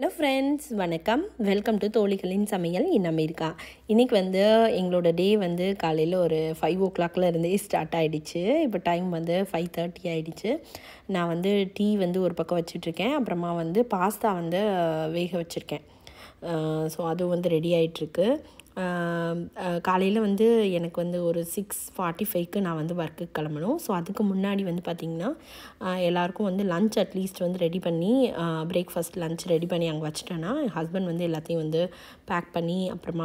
Hello friends, வணக்கம். Welcome to தோழிகளின் சமையல் in America. இன்றைக்கி எங்களோட டே காலையில் ஒரு 5 o'clock இருந்தே ஸ்டார்ட் ஆகிடுச்சு. இப்போ டைம் 5:30 ஆகிடுச்சு. நான் டீ ஒரு பக்கம் வச்சிட்ருக்கேன். அப்புறமா பாஸ்தா வேக வச்சுருக்கேன். ஸோ அது ரெடி ஆகிட்டுருக்கு. காலையில் எனக்கு ஒரு 6:45க்கு நான் ஒர்க்குக்கு கிளம்பணும். ஸோ அதுக்கு முன்னாடி பார்த்திங்கன்னா எல்லாேருக்கும் லன்ச் அட்லீஸ்ட் ரெடி பண்ணி பிரேக்ஃபாஸ்ட் லன்ச் ரெடி பண்ணி அங்கே வச்சிட்டேன்னா என் ஹஸ்பண்ட் எல்லாத்தையும் பேக் பண்ணி அப்புறமா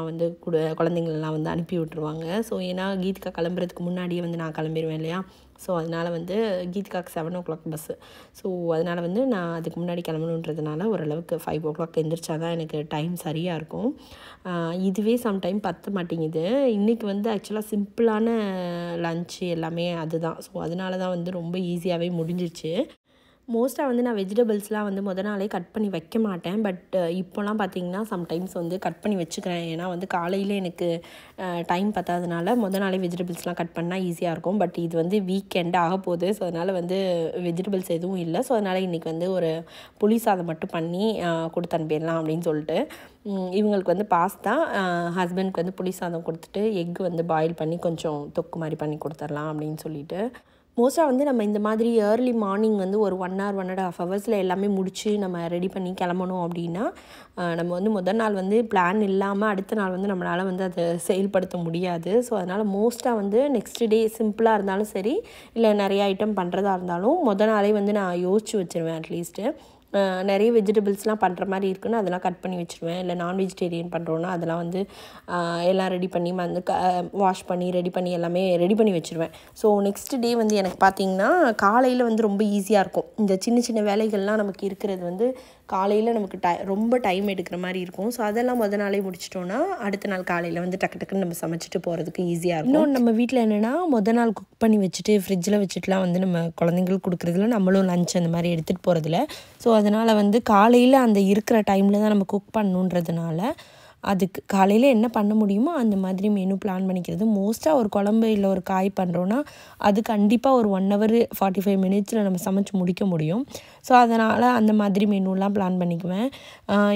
குழந்தைங்களெல்லாம் அனுப்பி விட்ருவாங்க. ஸோ ஏன்னா கீதிகா கிளம்புறதுக்கு முன்னாடியே நான் கிளம்பிடுவேன் இல்லையா. ஸோ அதனால் கீதிகாவுக்கு 7 o'clock பஸ்ஸு. ஸோ அதனால் நான் அதுக்கு முன்னாடி கிளம்பணுன்றதுனால ஓரளவுக்கு 5 o'clock எந்திரிச்சா தான் எனக்கு டைம் சரியாக இருக்கும். இதுவே சம்டைம் பற்ற மாட்டேங்குது. இன்றைக்கி ஆக்சுவலாக சிம்பிளான லன்ச்சு எல்லாமே அதுதான். ஸோ அதனால தான் ரொம்ப ஈஸியாகவே முடிஞ்சிச்சு. மோஸ்ட்டாக நான் வெஜிடபிள்ஸ்லாம் மொதல் நாளே கட் பண்ணி வைக்க மாட்டேன். பட் இப்போலாம் பார்த்திங்கன்னா சம்டைம்ஸ் கட் பண்ணி வச்சுக்கிறேன். ஏன்னா காலையில் எனக்கு டைம் பத்தாதனால மொதல் நாளே வெஜிடபிள்ஸ்லாம் கட் பண்ணால் ஈஸியாக இருக்கும். பட் இது வீக்கெண்ட் ஆக போகுது. ஸோ அதனால் வெஜிடபிள்ஸ் எதுவும் இல்லை. ஸோ அதனால் இன்றைக்கி ஒரு புளி சாதம் மட்டும் பண்ணி கொடுத்து அனுப்பிடலாம் அப்படின்னு சொல்லிட்டு இவங்களுக்கு பாஸ்தா, ஹஸ்பண்ட்க்கு புளி சாதம் கொடுத்துட்டு எக் பாயில் பண்ணி கொஞ்சம் தொக்கு மாதிரி பண்ணி கொடுத்துர்லாம் அப்படின்னு சொல்லிட்டு. மோஸ்ட்டாக நம்ம இந்த மாதிரி ஏர்லி மார்னிங் ஒரு 1 hour 1.5 hours எல்லாமே முடித்து நம்ம ரெடி பண்ணி கிளம்பணும் அப்படின்னா நம்ம முதல் நாள் பிளான் இல்லாமல் அடுத்த நாள் நம்மளால் அதை செயல்படுத்த முடியாது. ஸோ அதனால் மோஸ்ட்டாக நெக்ஸ்ட் டே சிம்பிளாக இருந்தாலும் சரி, இல்லை நிறைய ஐட்டம் பண்ணுறதா இருந்தாலும் முதல் நாளே நான் யோசிச்சு வச்சுருவேன். அட்லீஸ்ட்டு நிறைய வெஜிடபிள்ஸ்லாம் பண்ணுற மாதிரி இருக்குன்னு அதெல்லாம் கட் பண்ணி வச்சுருவேன். இல்லை நான் வெஜிடேரியன் பண்ணுறோன்னா அதெல்லாம் எல்லாம் ரெடி பண்ணி வாஷ் பண்ணி ரெடி பண்ணி எல்லாமே ரெடி பண்ணி வச்சுருவேன். ஸோ நெக்ஸ்ட் டே எனக்கு பார்த்திங்கன்னா காலையில் ரொம்ப ஈஸியாக இருக்கும். இந்த சின்ன சின்ன வேலைகள்லாம் நமக்கு இருக்கிறது காலையில் நமக்கு ரொம்ப டைம் எடுக்கிற மாதிரி இருக்கும். ஸோ அதெல்லாம் முதல் நாளே முடிச்சிட்டோன்னா அடுத்த நாள் காலையில் டக்கு டக்குன்னு நம்ம சமைச்சிட்டு போகிறதுக்கு ஈஸியாக இருக்கும். இன்னொன்று நம்ம வீட்டில் என்னென்னா முதல் நாள் குக் பண்ணி வச்சுட்டு ஃப்ரிட்ஜில் வச்சுட்டுலாம் நம்ம குழந்தைங்களுக்கு கொடுக்குறதுல நம்மளும் லஞ்ச் அந்த மாதிரி எடுத்துகிட்டு போகிறதில்ல. ஸோ அதனால் காலையில் அந்த இருக்கிற டைமில் தான் நம்ம குக் பண்ணணுன்றதுனால அதுக்கு காலையில் என்ன பண்ண முடியுமோ அந்த மாதிரி மெனு பிளான் பண்ணிக்கிறது. மோஸ்ட்டாக ஒரு குழம்பு இல்லை ஒரு காய் பண்ணுறோன்னா அது கண்டிப்பாக ஒரு 1 hour 45 minutes நம்ம சமைச்சு முடிக்க முடியும். ஸோ அதனால் அந்த மாதிரி மெனுலாம் பிளான் பண்ணிக்குவேன்.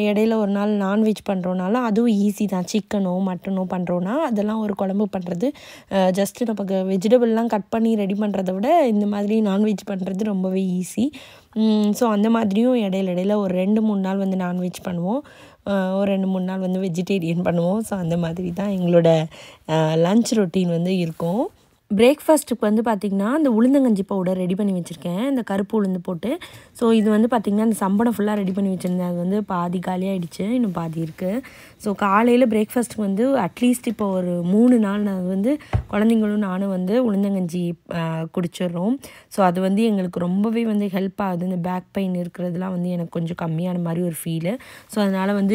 இடையில ஒரு நாள் நான்வெஜ் பண்ணுறோனாலும் அதுவும் ஈஸி தான். சிக்கனோ மட்டனோ பண்ணுறோன்னா அதெல்லாம் ஒரு குழம்பு பண்ணுறது ஜஸ்ட்டு நமக்கு வெஜிடபிள்லாம் கட் பண்ணி ரெடி பண்ணுறத விட இந்த மாதிரி நான்வெஜ் பண்ணுறது ரொம்பவே ஈஸி. ஸோ அந்த மாதிரியும் இடையில ஒரு 2-3 நாள் நான்வெஜ் பண்ணுவோம். ஒரு 2-3 நாள் வெஜிடேரியன் பண்ணுவோம். ஸோ அந்த மாதிரி தான் எங்களோட லன்ச் ரொட்டீன் இருக்கும். பிரேக்ஃபாஸ்ட்டுக்கு பார்த்திங்கன்னா அந்த உளுந்தங்கஞ்சி பவுடர் ரெடி பண்ணி வச்சுருக்கேன். இந்த கருப்பு உளுந்து போட்டு. ஸோ இது பார்த்திங்கன்னா அந்த சம்பளம் ஃபுல்லாக ரெடி பண்ணி வச்சுருந்தேன். அது பாதி காலியாகிடுச்சு, இன்னும் பாதி இருக்குது. ஸோ காலையில் பிரேக்ஃபாஸ்ட்டுக்கு அட்லீஸ்ட் இப்போ ஒரு 3 நாள் நான் குழந்தைங்களும் நானும் உளுந்தங்கஞ்சி குடிச்சிடுறோம். ஸோ அது எங்களுக்கு ரொம்பவே ஹெல்ப் ஆகுது. இந்த பேக் பெயின் இருக்கிறதுலாம் எனக்கு கொஞ்சம் கம்மியான மாதிரி ஒரு ஃபீலு. ஸோ அதனால்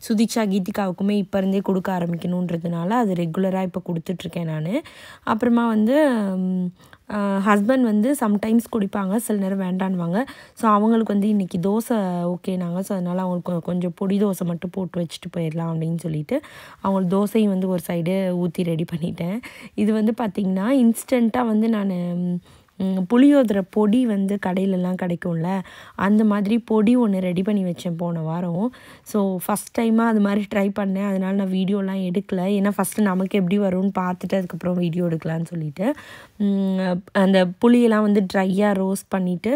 சுதிக்ஷா கீதிகாவுக்குமே இப்போ இருந்தே கொடுக்க ஆரம்பிக்கணுன்றதுனால அது ரெகுலராக இப்போ கொடுத்துட்ருக்கேன் நான். அப்புறமா ஹஸ்பண்ட் சம்டைம்ஸ் குடிப்பாங்க, சில நேரம் வேண்டான்வாங்க. ஸோ அவங்களுக்கு இன்றைக்கி தோசை ஓகேனாங்க. ஸோ அதனால் அவங்களுக்கு கொஞ்சம் பொடி தோசை மட்டும் போட்டு வச்சுட்டு போயிடலாம் அப்படின்னு சொல்லிட்டு அவங்களுக்கு தோசையும் ஒரு சைடு ஊற்றி ரெடி பண்ணிட்டேன். இது பார்த்திங்கன்னா இன்ஸ்டண்ட்டாக நான் புளியோதரை பொடி கடையிலலாம் கிடைக்கும்ல, அந்த மாதிரி பொடி ஒன்று ரெடி பண்ணி வச்சேன் போன வாரம். ஸோ ஃபஸ்ட் டைமாக அது மாதிரி ட்ரை பண்ணேன். அதனால் நான் வீடியோலாம் எடுக்கலை. ஏன்னா ஃபஸ்ட்டு நமக்கு எப்படி வரும்னு பார்த்துட்டு அதுக்கப்புறம் வீடியோ எடுக்கலான்னு சொல்லிவிட்டு அந்த புளியெல்லாம் ட்ரையாக ரோஸ்ட் பண்ணிவிட்டு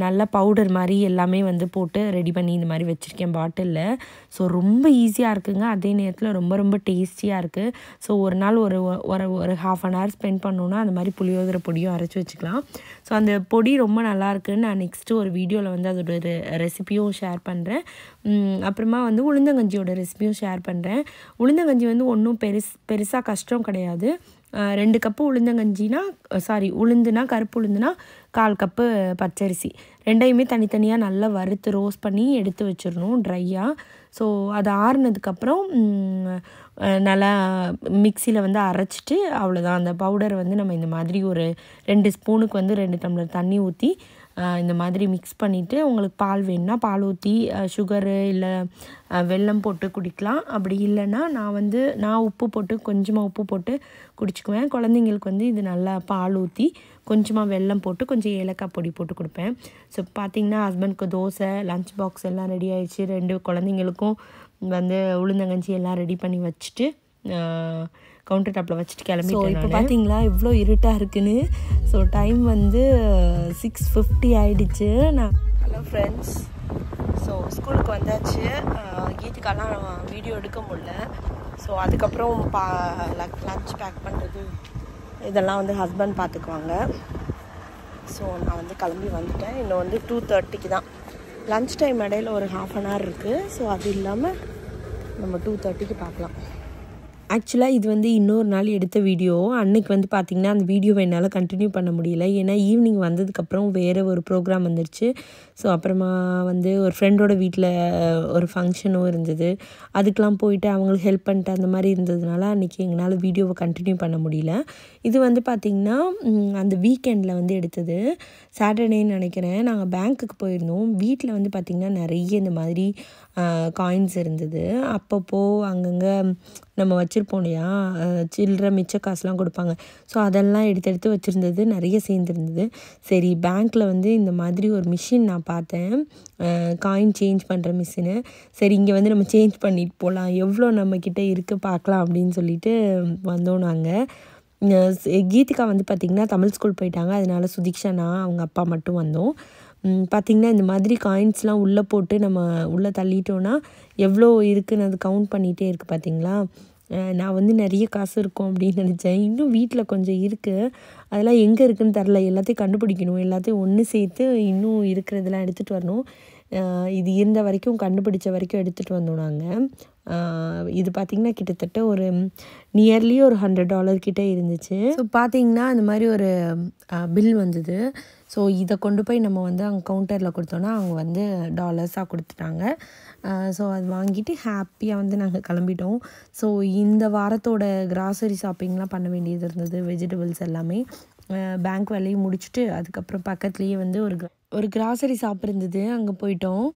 நல்லா பவுடர் மாதிரி எல்லாமே போட்டு ரெடி பண்ணி இந்த மாதிரி வச்சுருக்கேன் பாட்டிலில். ஸோ ரொம்ப ஈஸியாக இருக்குங்க. அதே நேரத்தில் ரொம்ப ரொம்ப டேஸ்டியாக இருக்குது. ஸோ ஒரு நாள் ஒரு 1/2 hour ஸ்பெண்ட் பண்ணோன்னா அந்த மாதிரி புளியோதரை பொடியும் அரைச்சி வச்சுக்கலாம். ஸோ அந்த பொடி ரொம்ப நல்லாயிருக்குன்னு நான் நெக்ஸ்ட்டு ஒரு வீடியோவில் அதோட ரெசிபியும் ஷேர் பண்ணுறேன். அப்புறமா உளுந்தங்கஞ்சியோட ரெசிபியும் ஷேர் பண்ணுறேன். உளுந்தங்கஞ்சி ஒன்றும் பெருசாக கஷ்டம் கிடையாது. 2 கப்பு உளுந்தங்கஞ்சினா உளுந்துனா கருப்பு உளுந்துனா 1/4 கப்பு பச்சரிசி ரெண்டையுமே தனித்தனியாக நல்லா வறுத்து ரோஸ்ட் பண்ணி எடுத்து வச்சிடணும் ட்ரையாக. ஸோ அது ஆறுனதுக்கப்புறம் நல்லா மிக்சியில் அரைச்சிட்டு அவ்வளோதான். அந்த பவுடரை நம்ம இந்த மாதிரி ஒரு 2 ஸ்பூனுக்கு 2 டம்ளர் தண்ணி ஊற்றி இந்த மாதிரி மிக்ஸ் பண்ணிவிட்டு உங்களுக்கு பால் வேணும்னா பால் ஊற்றி சுகரு இல்லை வெல்லம் போட்டு குடிக்கலாம். அப்படி இல்லைன்னா நான் உப்பு போட்டு கொஞ்சமாக உப்பு போட்டு குடிச்சுக்குவேன். குழந்தைங்களுக்கு வந்து இது நல்லா பால் ஊற்றி கொஞ்சமாக வெல்லம் போட்டு கொஞ்சம் ஏலக்காய் பொடி போட்டு கொடுப்பேன். ஸோ பார்த்திங்கன்னா ஹஸ்பண்ட்க்கு தோசை லஞ்ச் பாக்ஸ் எல்லாம் ரெடி ஆகிடுச்சு. 2 குழந்தைங்களுக்கும் வந்து உளுந்தங்கஞ்சி எல்லாம் ரெடி பண்ணி வச்சுட்டு கவுண்டர் டாப்பில் வச்சுட்டு கிளம்பிட்டேன். இப்போ பார்த்தீங்களா இவ்வளோ இருட்டாக இருக்குன்னு. ஸோ டைம் வந்து 6:50 ஆகிடுச்சு. ஹலோ ஃப்ரெண்ட்ஸ், ஸோ ஸ்கூலுக்கு வந்தாச்சு. கீதுக்கெல்லாம் வீடியோ எடுக்க முடியல. ஸோ அதுக்கப்புறம் லஞ்ச் பேக் பண்ணுறது இதெல்லாம் வந்து ஹஸ்பண்ட் பார்த்துக்குவாங்க. ஸோ நான் வந்து கிளம்பி வந்துட்டேன். இன்னும் வந்து 2:30 தான் லன்ச் டைம். இடையில ஒரு 1/2 hour இருக்குது. ஸோ அது இல்லாமல் நம்ம 2:30 பார்க்கலாம். ஆக்சுவலாக இது வந்து இன்னொரு நாள் எடுத்த வீடியோ. அன்றைக்கி வந்து பார்த்திங்கன்னா அந்த வீடியோவை என்னால் கண்டினியூ பண்ண முடியல. ஏன்னா ஈவினிங் வந்ததுக்கப்புறம் வேறு ஒரு ப்ரோக்ராம் வந்துருச்சு. ஸோ அப்புறமா வந்து ஒரு ஃப்ரெண்டோட வீட்டில் ஒரு ஃபங்க்ஷனும் இருந்தது. அதுக்கெலாம் போயிட்டு அவங்களுக்கு ஹெல்ப் பண்ணிட்டு அந்த மாதிரி இருந்ததுனால அன்றைக்கி எங்களால் வீடியோவை கண்டினியூ பண்ண முடியல. இது வந்து பார்த்திங்கன்னா அந்த வீக்கெண்டில் வந்து எடுத்தது. சாட்டர்டேன்னு நினைக்கிறேன். நாங்கள் பேங்க்குக்கு போயிருந்தோம். வீட்டில் வந்து பார்த்திங்கன்னா நிறைய இந்த மாதிரி காயின்ஸ் இருந்தது. அப்பப்போ அங்கங்கே நம்ம வச்சுருப்போம் இல்லையா, சில்லற மிச்ச காசுலாம் கொடுப்பாங்க. ஸோ அதெல்லாம் எடுத்து வச்சுருந்தது நிறைய சேர்ந்துருந்தது. சரி பேங்க்கில் வந்து இந்த மாதிரி ஒரு மிஷின் நான் பார்த்தேன், காயின் சேஞ்ச் பண்ணுற மிஷினு. சரி இங்கே வந்து நம்ம சேஞ்ச் பண்ணிட்டு போகலாம், எவ்வளோ நம்மக்கிட்ட இருக்குது பார்க்கலாம் அப்படின்னு சொல்லிட்டு வந்தோம். நாங்கள் கீதிகா வந்து பார்த்திங்கன்னா தமிழ் ஸ்கூல் போயிட்டாங்க. அதனால சுதீக்ஷா நான் அவங்க அப்பா மட்டும் வந்தோம். பார்த்திங்கன்னா இந்த மாதிரி காயின்ஸ்லாம் உள்ளே போட்டு நம்ம உள்ளே தள்ளிட்டோன்னா எவ்வளோ இருக்குன்னு அது கவுண்ட் பண்ணிகிட்டே இருக்குது. பார்த்திங்களா, நான் வந்து நிறைய காசு இருக்கும் அப்படின்னு நினச்சேன். இன்னும் வீட்டில் கொஞ்சம் இருக்குது. அதெல்லாம் எங்கே இருக்குதுன்னு தெரில. எல்லாத்தையும் கண்டுபிடிக்கணும். எல்லாத்தையும் ஒன்று சேர்த்து இன்னும் இருக்கிறதெல்லாம் எடுத்துகிட்டு வரணும். இது இருந்த வரைக்கும் கண்டுபிடிச்ச வரைக்கும் எடுத்துகிட்டு வந்தோம் நாங்கள். இது பார்த்திங்கன்னா கிட்டத்தட்ட ஒரு நியர்லி ஒரு $100 கிட்டே இருந்துச்சு. ஸோ பார்த்திங்கன்னா இந்த மாதிரி ஒரு பில் வந்தது. ஸோ இதை கொண்டு போய் நம்ம வந்து அங்கே கவுண்டரில் கொடுத்தோன்னா அவங்க வந்து டாலர்ஸாக கொடுத்துட்டாங்க. ஸோ அது வாங்கிட்டு ஹாப்பியாக வந்து நாங்கள் கிளம்பிட்டோம். ஸோ இந்த வாரத்தோட கிராசரி ஷாப்பிங்லாம் பண்ண வேண்டியது இருந்தது. வெஜிடபிள்ஸ் எல்லாமே பேங்க் வேலையும் முடிச்சுட்டு அதுக்கப்புறம் பக்கத்துலேயே வந்து ஒரு கிராசரி ஷாப் இருந்தது. அங்கே போயிட்டோம்.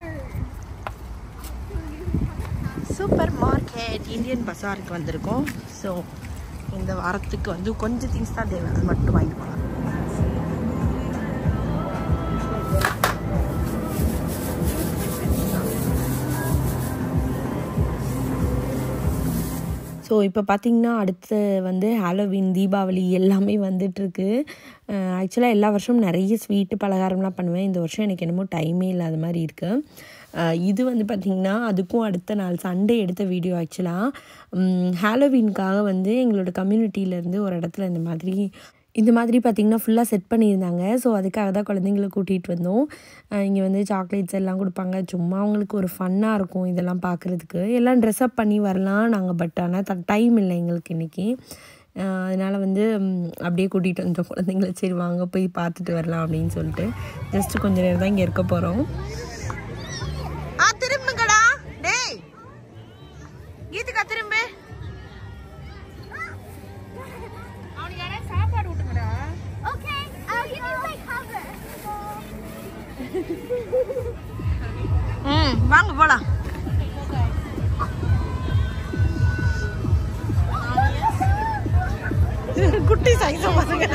சூப்பர் மார்க்கெட் இந்தியன் பஸாருக்கு வந்திருக்கோம். ஸோ இந்த வாரத்துக்கு வந்து கொஞ்சம் திங்ஸ் தான் தேவை, அது மட்டும் வாங்கிட்டு போகலாம். ஸோ இப்போ பார்த்திங்கன்னா அடுத்து வந்து ஹாலோவின் தீபாவளி எல்லாமே வந்துட்டுருக்கு. ஆக்சுவலாக எல்லா வருஷமும் நிறைய ஸ்வீட்டு பலகாரம்லாம் பண்ணுவேன். இந்த வருஷம் எனக்கு என்னமோ டைமே இல்லாத மாதிரி இருக்குது. இது வந்து பார்த்திங்கன்னா அதுக்கும் அடுத்த நாள் சண்டே எடுத்த வீடியோ. ஆக்சுவலாக ஹாலோவின்காக வந்து எங்களோட கம்யூனிட்டியிலேருந்து ஒரு இடத்துல இந்த மாதிரி பார்த்திங்கன்னா ஃபுல்லாக செட் பண்ணியிருந்தாங்க. ஸோ அதுக்காக தான் குழந்தைங்கள கூட்டிகிட்டு வந்தோம். இங்கே வந்து சாக்லேட்ஸ் எல்லாம் கொடுப்பாங்க. சும்மா அவங்களுக்கு ஒரு ஃபன்னாக இருக்கும் இதெல்லாம் பார்க்குறதுக்கு. எல்லாம் ட்ரெஸ்அப் பண்ணி வரலாம் நாங்கள். பட் ஆனால் டைம் இல்லை எங்களுக்கு இன்றைக்கி. அதனால் வந்து அப்படியே கூட்டிகிட்டு வந்தோம் குழந்தைங்கள. சரி வாங்க போய் பார்த்துட்டு வரலாம் அப்படின்னு சொல்லிட்டு ஜஸ்ட்டு கொஞ்சம் நேரம் தான் இங்கே இருக்க போகிறோம். திரும்புங்கடா டேய் கீதுக்கா திரும்ப. வாங்க போலாம். குட்டி சைஸா பாருங்க.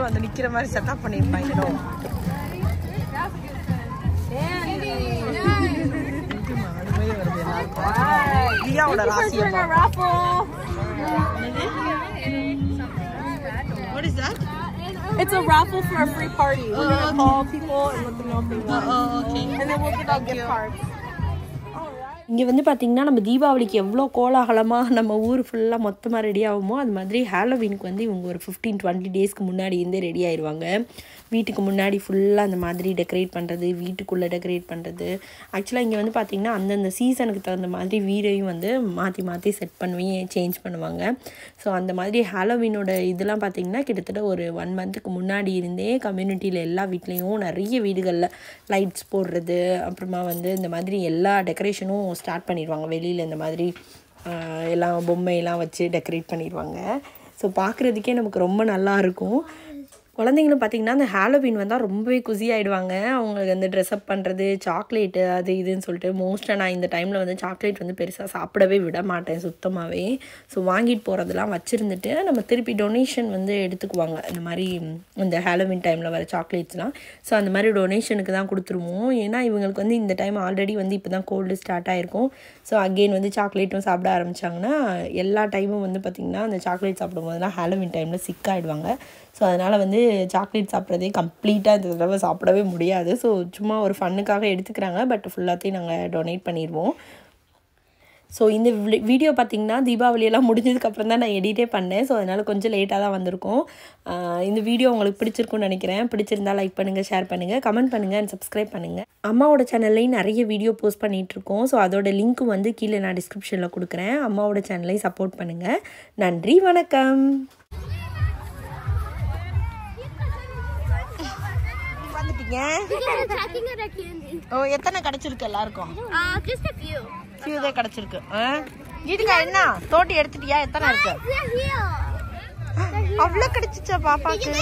வந்து நிக்கிற மாதிரி செட்டப் பண்ணிருப்பாங்க. What is that? It's a raffle for a free party. We're gonna call people and let them know if they want. Oh, okay. And then we'll give out gift cards. All right. இங்கே வந்து பார்த்திங்கன்னா நம்ம தீபாவளிக்கு எவ்வளோ கோலாகலமாக நம்ம ஊர் ஃபுல்லாக மொத்தமாக ரெடி ஆகுமோ அது மாதிரி ஹாலோவீனுக்கு வந்து இவங்க ஒரு 15-20 டேஸ்க்கு முன்னாடி இருந்தே ரெடி ஆயிடுவாங்க. வீட்டுக்கு முன்னாடி ஃபுல்லாக அந்த மாதிரி டெக்கரேட் பண்ணுறது, வீட்டுக்குள்ளே டெக்கரேட் பண்ணுறது. ஆக்சுவலாக இங்கே வந்து பார்த்திங்கன்னா அந்தந்த சீசனுக்கு தகுந்த மாதிரி வீடையும் வந்து மாற்றி மாற்றி செட் பண்ணி சேஞ்ச் பண்ணுவாங்க. ஸோ அந்த மாதிரி ஹாலோவீனோட இதெல்லாம் பார்த்திங்கன்னா கிட்டத்தட்ட ஒரு 1 மந்த்துக்கு முன்னாடி இருந்தே கம்யூனிட்டியில் எல்லா வீட்லேயும் நிறைய வீடுகளில் லைட்ஸ் போடுறது, அப்புறமா வந்து இந்த மாதிரி எல்லா டெக்கரேஷனும் ஸ்டார்ட் பண்ணிடுவாங்க. வெளியில் இந்த மாதிரி எல்லாம் பொம்மையெல்லாம் வச்சு டெக்கரேட் பண்ணிடுவாங்க. ஸோ பார்க்குறதுக்கே நமக்கு ரொம்ப நல்லாயிருக்கும். குழந்தைங்களும் பார்த்திங்கன்னா அந்த ஹாலோவீன் வந்தால் ரொம்பவே குசி ஆகிடுவாங்க. அவங்களுக்கு அந்த ட்ரெஸ்அப் பண்ணுறது, சாக்லேட்டு அது இதுன்னு சொல்லிட்டு மோஸ்ட்டாக நான் இந்த டைமில் வந்து சாக்லேட் வந்து பெருசாக சாப்பிடவே விட மாட்டேன் சுத்தமாகவே. ஸோ வாங்கிட்டு போகிறதெல்லாம் வச்சுருந்துட்டு நம்ம திருப்பி டொனேஷன் வந்து எடுத்துக்குவாங்க. இந்த மாதிரி இந்த ஹாலோவீன் டைமில் வர சாக்லேட்ஸ்லாம். ஸோ அந்த மாதிரி டொனேஷனுக்கு தான் கொடுத்துருவோம். ஏன்னா இவங்களுக்கு வந்து இந்த டைம் ஆல்ரெடி வந்து இப்போ தான் கோல்டு ஸ்டார்ட் ஆகிருக்கும். ஸோ அகெயின் வந்து சாக்லேட்டும் சாப்பிட ஆரம்பித்தாங்கன்னா எல்லா டைமும் வந்து பார்த்திங்கன்னா அந்த சாக்லேட் சாப்பிடும்போதுலாம் ஹாலோவீன் டைமில் சிக் ஆகிடுவாங்க. ஸோ அதனால் வந்து சாக்லேட் சாப்பிட்றதே கம்ப்ளீட்டாக இந்த தடவை சாப்பிடவே முடியாது. ஸோ சும்மா ஒரு ஃபன்னுக்காக எடுத்துக்கிறாங்க. பட் ஃபுல்லாத்தையும் நாங்கள் டொனேட் பண்ணிடுவோம். ஸோ இந்த வீடியோ பார்த்திங்கன்னா தீபாவளியெல்லாம் முடிஞ்சதுக்கப்புறம் தான் நான் எடிட்டே பண்ணேன். ஸோ அதனால் கொஞ்சம் லேட்டாக தான் வந்திருக்கும். இந்த வீடியோ உங்களுக்கு பிடிச்சிருக்குன்னு நினைக்கிறேன். பிடிச்சிருந்தால் லைக் பண்ணுங்கள், ஷேர் பண்ணுங்கள், கமெண்ட் பண்ணுங்கள் அண்ட் சப்ஸ்கிரைப் பண்ணுங்கள். அம்மாவோட சேனல்லையும் நிறைய வீடியோ போஸ்ட் பண்ணிகிட்ருக்கோம். ஸோ அதோட லிங்க்கும் வந்து கீழே நான் டிஸ்கிரிப்ஷனில் கொடுக்குறேன். அம்மாவோட சேனலையும் சப்போர்ட் பண்ணுங்கள். நன்றி, வணக்கம். ஓ, எத்தனை கிடைச்சிருக்கு எல்லாருக்கும்? few தான் கிடைச்சிருக்கு. இதுக்கா என்ன தோட்டி எடுத்துட்டியா? எத்தனை இருக்கு? அவ்வளவு கிடைச்சிச்சா பாப்பாக்கு?